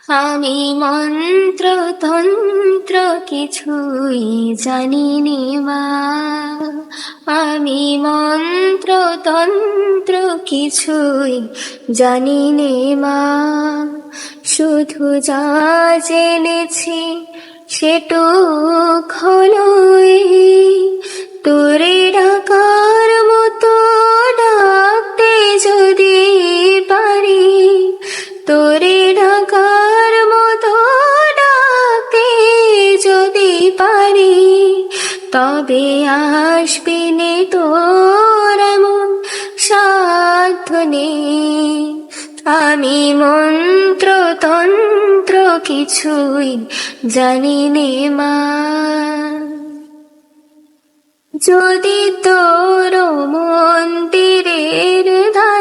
আমি মন্ত্র তন্ত্র কিছুই জানি নে মা, আমি মন্ত্র তন্ত্র কিছুই জানি নে মা। শুধু যা জেনেছি সেটুক হলো তোরে ডাকার মতো ডাকতে যদি পারি, তোরে ডাকার মতো ডাকতে যদি পারি, তবে আসবি নে তোর এমন সাধ্য নেই। আমি মন্ত্র তন্ত্র কিছুই জানি নে মা। যদি তোর মন্দিরের ধারে